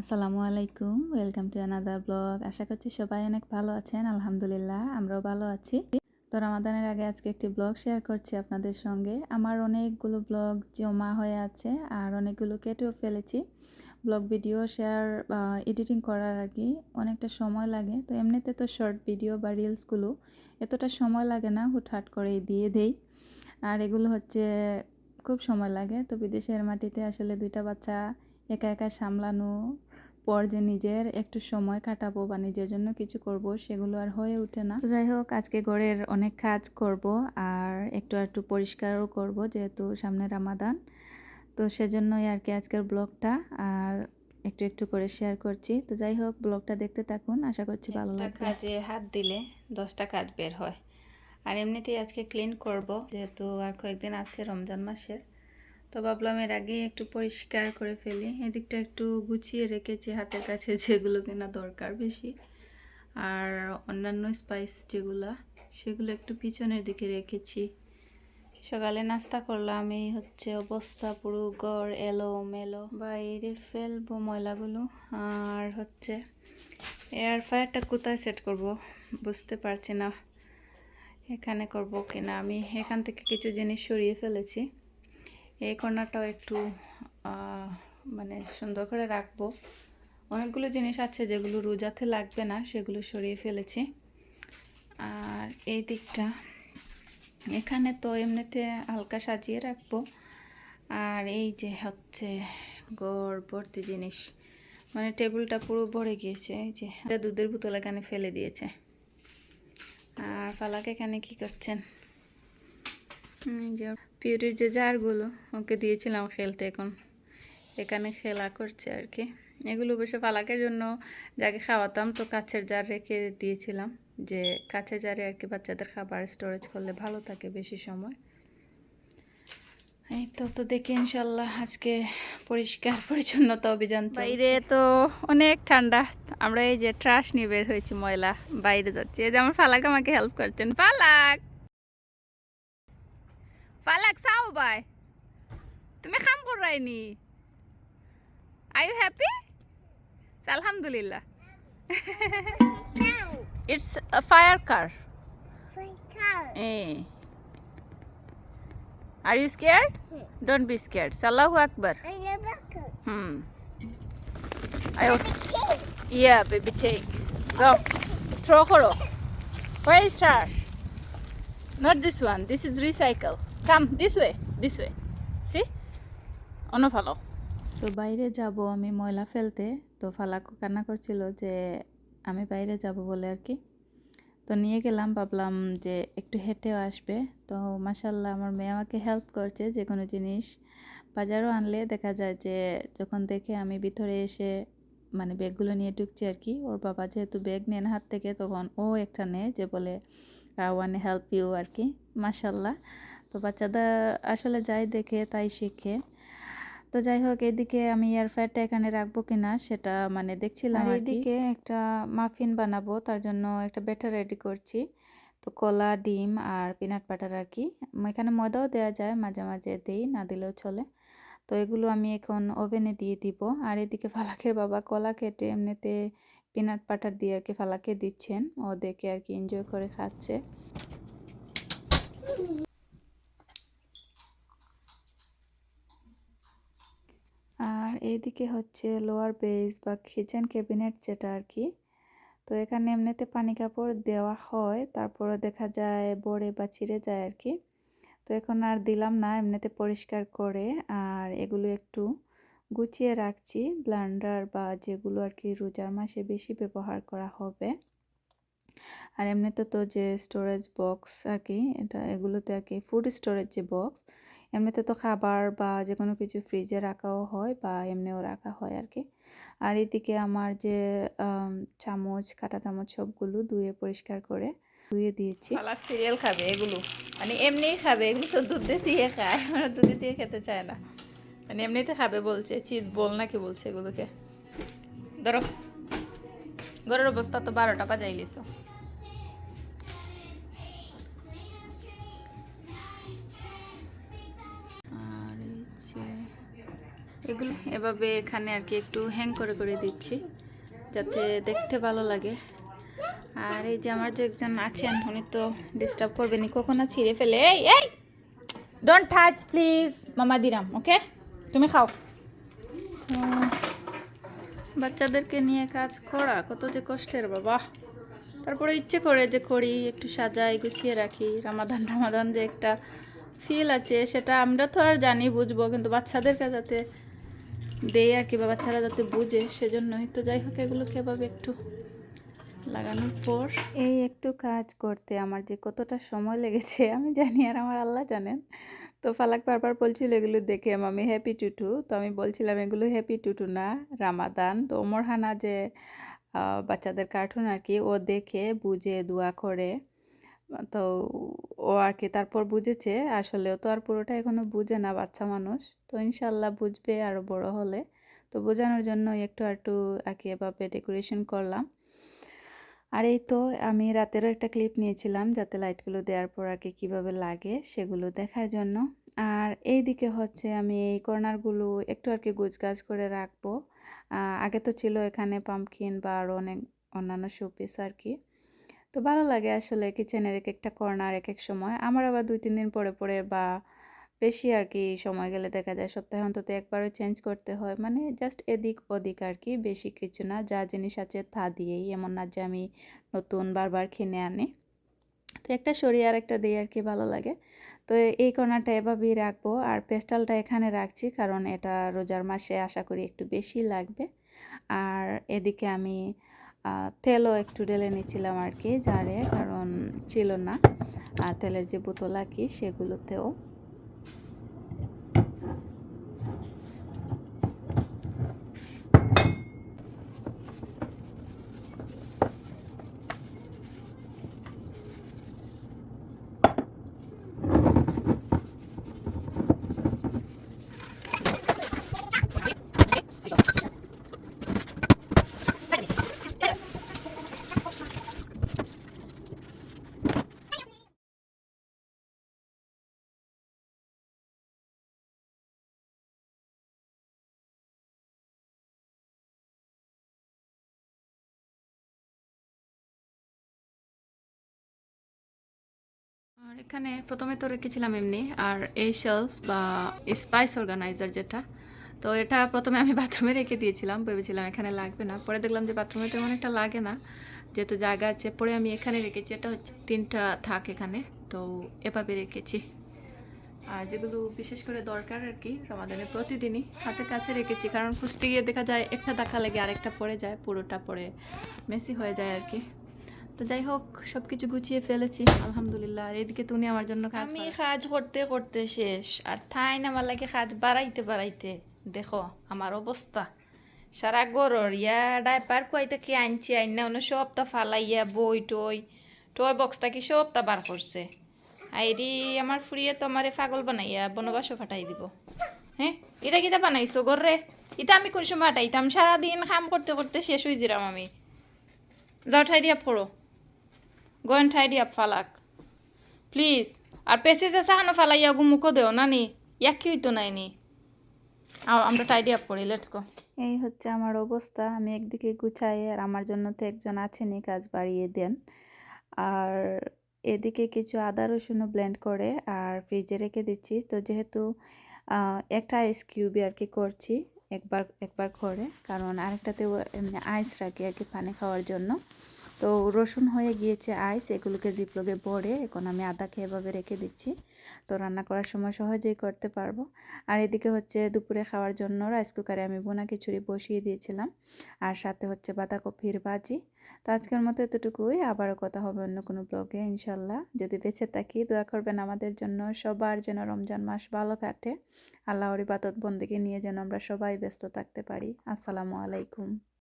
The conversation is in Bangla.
আসসালামু আলাইকুম, ওয়েলকাম টু অ্যানাদার ব্লগ। আশা করছি সবাই অনেক ভালো আছেন। আলহামদুলিল্লাহ, আমরাও ভালো আছি। তো রমাদানের আগে আজকে একটি ব্লগ শেয়ার করছি আপনাদের সঙ্গে। আমার অনেকগুলো ব্লগ জমা হয়ে আছে আর অনেকগুলো কেটেও ফেলেছি। ব্লগ ভিডিও শেয়ার এডিটিং করার আর কি অনেকটা সময় লাগে। তো এমনিতে তো শর্ট ভিডিও বা রিলসগুলো এতটা সময় লাগে না, হুটহাট করে দিয়ে দেই। আর এগুলো হচ্ছে খুব সময় লাগে। তো বিদেশের মাটিতে আসলে দুইটা বাচ্চা একা একা সামলানো পর যে নিজের একটু সময় কাটাবো বা নিজের জন্য কিছু করব সেগুলো আর হয়ে ওঠে না। তো যাই হোক, আজকে ঘরের অনেক কাজ করব আর একটু পরিষ্কারও করব যেহেতু সামনে রামাদান। তো সেজন্যই আর কি আজকের ব্লগটা আর একটু করে শেয়ার করছি। তো যাই হোক, ব্লগটা দেখতে থাকুন, আশা করছি ভালো লাগবে। কাজে হাত দিলে 10টা কাজ বের হয়। আর এমনিতেই আজকে ক্লিন করব যেহেতু আর কয়েকদিন আছে রমজান মাসের। তো ভাবলাম এর আগে একটু পরিষ্কার করে ফেলি। এদিকটা একটু গুছিয়ে রেখেছি হাতের কাছে যেগুলো কিনা দরকার বেশি, আর অন্যান্য স্পাইস যেগুলা সেগুলো একটু পিছনের দিকে রেখেছি। সকালে নাস্তা করলাম, এই হচ্ছে অবস্থা, পুরো ঘর এলোমেলো, বাইরে ফেলবো ময়লাগুলো। আর হচ্ছে এয়ার ফ্রায়ারটা কোথায় সেট করব বুঝতে পারছি না, এখানে করব কিনা। আমি এখান থেকে কিছু জিনিস সরিয়ে ফেলেছি, এই কর্নারটাও একটু মানে সুন্দর করে রাখবো। অনেকগুলো জিনিস আছে যেগুলো রোজাতে লাগবে না, সেগুলো সরিয়ে ফেলেছি। আর এই দিকটা এখানে তো এমনিতে হালকা সাজিয়ে রাখবো। আর এই যে হচ্ছে গড় ভর্তি জিনিস, মানে টেবিলটা পুরো ভরে গিয়েছে। এই যে দুধের বোতল এখানে ফেলে দিয়েছে। আর ফালাক এখানে কি করছেন? যে পিউরির যে জারগুলো ওকে দিয়েছিলাম খেলতে, এখন এখানে খেলা করছে আর কি। এগুলো অবশ্য ফালাকের জন্য যাকে খাওয়াতাম তো কাছের জার রেখে দিয়েছিলাম, যে কাছের জারে আর কি বাচ্চাদের খাবার স্টোরেজ করলে ভালো থাকে বেশি সময়। এই তো দেখি ইনশাল্লাহ আজকে পরিষ্কার পরিচ্ছন্নতা অভিযান চলছে। বাইরে তো অনেক ঠান্ডা, আমরা এই যে ট্রাশ নিয়ে বের হয়েছি, ময়লা বাইরে যাচ্ছে। এই যে আমার ফালাক আমাকে হেল্প করছেন। ফালাক ফালাক চাও বাই, তুমি কাম করাইনি। Are you happy? Alhamdulillah. It's a fire car. Eh. Are you scared? Don't be scared. Allahu Akbar. Ayo. Yeah, baby, take. Go. Throw koro. Where is trash? Not this one. This is recycle. Come this way. This way. See? অন্য ভালো। তো বাইরে যাব আমি ময়লা ফেলতে। তো ফালাকও কান্না করছিল যে আমি বাইরে যাব বলে আর কি। তো নিয়ে গেলাম, ভাবলাম যে একটু হেঁটেও আসবে। তো মাশাল্লাহ আমার মেয়ে আমাকে হেল্প করছে। যে কোনো জিনিস বাজারও আনলে দেখা যায় যে যখন দেখে আমি ভিতরে এসে মানে ব্যাগগুলো নিয়ে ঢুকছি আর কি, ওর বাবা যেহেতু ব্যাগ নেন হাত থেকে, তখন ও একটা নেয় যে বলে ওয়ান হেল্প ইউ আর কি। মাশাল্লাহ, তো বাচ্চাদের আসলে যাই দেখে তাই শিখে। তো যাই হোক, এদিকে আমি এয়ার ফ্রায়ারটা এখানে রাখবো কিনা সেটা মানে দেখছিলাম। আর এদিকে একটা মাফিন বানাবো, তার জন্য একটা ব্যাটার রেডি করছি। তো কলা, ডিম আর পিনাট বাটার আর কি। এখানে ময়দাও দেওয়া যায়, মাঝে মাঝে দেই, না দিলেও চলে। তো এগুলো আমি এখন ওভেনে দিয়ে দিব। আর এদিকে ফালাকের বাবা কলা কেটে এমনিতে পিনাট বাটার দিয়ে আর কি ফালাকে দিচ্ছেন, ও দেখে আর কি এনজয় করে খাচ্ছে। আর এইদিকে হচ্ছে লোয়ার বেস বা কিচেন ক্যাবিনেট যেটা আর কি। তো এখানে এমনিতে পানি কাপড় দেওয়া হয়, তারপরে দেখা যায় বড়ে বা ছিঁড়ে যায় আর কি। তো এখন আর দিলাম না, এমনিতে পরিষ্কার করে আর এগুলো একটু গুছিয়ে রাখছি। ব্লেন্ডার বা যেগুলো আর কি রোজার মাসে বেশি ব্যবহার করা হবে। আর এমনিতে তো যে স্টোরেজ বক্স আর কি, এগুলোতে আর কি ফুড স্টোরেজ যে বক্স, এমনিতে তো খাবার বা যে কোনো কিছু ফ্রিজে রাখাও হয় বা এমনিও রাখা হয় আর কি। আর এদিকে আমার যে চামচ, কাঁটা চামচ সবগুলো ধুয়ে পরিষ্কার করে ধুয়ে দিয়েছি। ফালাক সিরিয়াল খাবে এগুলো, মানে এমনিই খাবে, এগুলো তো দুধে দিয়ে খায়, মানে দুধে দিয়ে খেতে চায় না, মানে এমনিতে খাবে বলছে। চিজ বল নাকি বলছে এগুলোকে। ধরো, ঘরের অবস্থা তো 12টা বাজাইলিস। এগুলো এভাবে এখানে আর কি একটু হ্যাং করে করে দিচ্ছি যাতে দেখতে ভালো লাগে। আর এই যে আমার যে একজন আছেন উনি তো ডিস্টার্ব করবেনি, কখন ছিঁড়ে ফেলে। এই এই ডোন্ট টাচ প্লিজ, মামা দিরাম, ওকে তুমি খাও। তো বাচ্চাদেরকে নিয়ে কাজ করা কত যে কষ্টের বাবা। তারপরে ইচ্ছে করে যে করি, একটু সাজাই গুছিয়ে রাখি। রামাদান রামাদান যে একটা ফিল আছে সেটা আমরা তো আর জানি বুঝবো, কিন্তু বাচ্চাদেরকে যাতে দেই আর কি, বা বাচ্চারা যাতে বুঝে সেজন্যই। তো যাই হোক, এগুলো কীভাবে একটু লাগানোর পর এই একটু কাজ করতে আমার যে কতটা সময় লেগেছে আমি জানি, আর আমার আল্লাহ জানেন। তো ফালাক বারবার বলছিল এগুলো দেখে মামি হ্যাপি টুটু, তো আমি বলছিলাম এগুলো হ্যাপি টুটু না, রামাদান। তো ওমর হানা যে বাচ্চাদের কার্টুন আর কি, ও দেখে বুঝে দোয়া করে। তো ও আর কি তারপর বুঝেছে, আসলেও তো আর পুরোটা এখনো বুঝে না বাচ্চা মানুষ, তো ইনশাল্লাহ বুঝবে আরও বড় হলে। তো বোঝানোর জন্য একটু একটু আর কি এভাবে ডেকোরেশন করলাম। আর এই তো আমি রাতেরও একটা ক্লিপ নিয়েছিলাম যাতে লাইটগুলো দেওয়ার পর আর কি কীভাবে লাগে সেগুলো দেখার জন্য। আর এই দিকে হচ্ছে আমি এই কর্নারগুলো একটু আর কি গোছগাছ করে রাখবো। আগে তো ছিল এখানে পাম্পকিন বা আরও অনেক অন্যান্য শোপিস আর কি। তো ভালো লাগে আসলে কিচেনের এক একটা কর্নার এক এক সময়। আমার আবার 2-3 দিন পরে পরে বা বেশি আর কি সময় গেলে দেখা যায় সপ্তাহে অন্তত একবারও চেঞ্জ করতে হয়, মানে জাস্ট এদিক ওদিক আর কি, বেশি কিছু না। যা জিনিস আছে তা দিয়েই, এমন না যে আমি নতুন বারবার কিনে আনি। তো একটা সরিয়ে আর একটা দিয়ে আর কি ভালো লাগে। তো এই কর্নারটা এভাবেই রাখবো, আর পেস্টালটা এখানে রাখছি কারণ এটা রোজার মাসে আশা করি একটু বেশি লাগবে। আর এদিকে আমি তেলও একটু ঢেলে নিয়েছিলাম আর কি জারে, কারণ ছিল না। আর তেলের যে বোতল আর কি সেগুলোতেও। আর এখানে প্রথমে তো রেখেছিলাম এমনি, আর এই শেলফ বা স্পাইস অর্গানাইজার যেটা, তো এটা প্রথমে আমি বাথরুমে রেখে দিয়েছিলাম, ভেবেছিলাম এখানে লাগবে না। পরে দেখলাম যে বাথরুমে তেমন একটা লাগে না, যেহেতু জায়গা আছে। পরে আমি এখানে রেখেছি, এটা হচ্ছে 3টা থাক এখানে, তো এভাবে রেখেছি। আর যেগুলো বিশেষ করে দরকার আর কি রমাদানে প্রতিদিনই হাতের কাছে রেখেছি, কারণ খুঁজতে গিয়ে দেখা যায় একটা দেখা লেগে আরেকটা পড়ে যায়, পুরোটা পরে মেসি হয়ে যায় আর কি। তো যাই হোক, সব কিছু গুছিয়ে ফেলেছি আলহামদুলিল্লাহ। আর এদিকে তুমি আমার জন্য আমি কাজ করতে করতে শেষ, আর ঠাই না আমার লাগে কাজ বাড়াইতে বাড়াইতে দেখো আমার অবস্থা। সারা গরর ইয়া ডাইপার কুয়াইতে কি আনছি, আইন না অন্য সবটা ফালাইয়া বই টই টয় বক্সটা কি সবটা বার করছে। আইরি আমার ফুরিয়ে তো আমারে পাগল বানাইয়া বনবাসও ফাটাই দিব। হ্যাঁ, এটা কিটা বানাইছো গররে? এটা আমি কোন সময় হাঁটাইতাম? সারাদিন কাম করতে করতে শেষ হয়ে যাম আমি। যাও ঠাই দিয়া পড়ো, গো and tidy up Falaq please. আর পেসেজে সাহানো ফালাইয়া গুমুকো দেও নানি, ইয়াকি হইতো নাইনি। আমরা টাইডি আপ করি, লেটস গো। এই হচ্ছে আমার অবস্থা, আমি একদিকে গুছাই আর আমার জন্য তো একজন আছেনই কাজ বাড়িয়ে দেন। আর এদিকে কিছু আদা রসুনও ব্লেন্ড করে আর ফ্রিজে রেখে দিচ্ছি। তো যেহেতু একটা আইস কিউবই আর কি করছি একবার একবার করে, কারণ আরেকটাতেও এমনি আইস রাখি আর কি পানি খাওয়ার জন্য। তো রসুন হয়ে গিয়েছে আইস, এগুলোকে জিপলগে ভরে এখন আমি আদাকে এভাবে রেখে দিচ্ছি। তো রান্না করার সময় সহজেই করতে পারবো। আর এদিকে হচ্ছে দুপুরে খাওয়ার জন্য রাইস কুকারে আমি বোনা খিচুড়ি বসিয়ে দিয়েছিলাম, আর সাথে হচ্ছে বাঁধাকপির ভাজি। তো আজকের মতো এতটুকুই, আবারও কথা হবে অন্য কোনো ব্লগে ইনশাল্লাহ। যদি বেঁচে থাকি দোয়া করবেন আমাদের জন্য, সবার যেন রমজান মাস ভালো কাটে, আল্লাহর ইবাদত বন্দেগী নিয়ে যেন আমরা সবাই ব্যস্ত থাকতে পারি। আসসালামু আলাইকুম।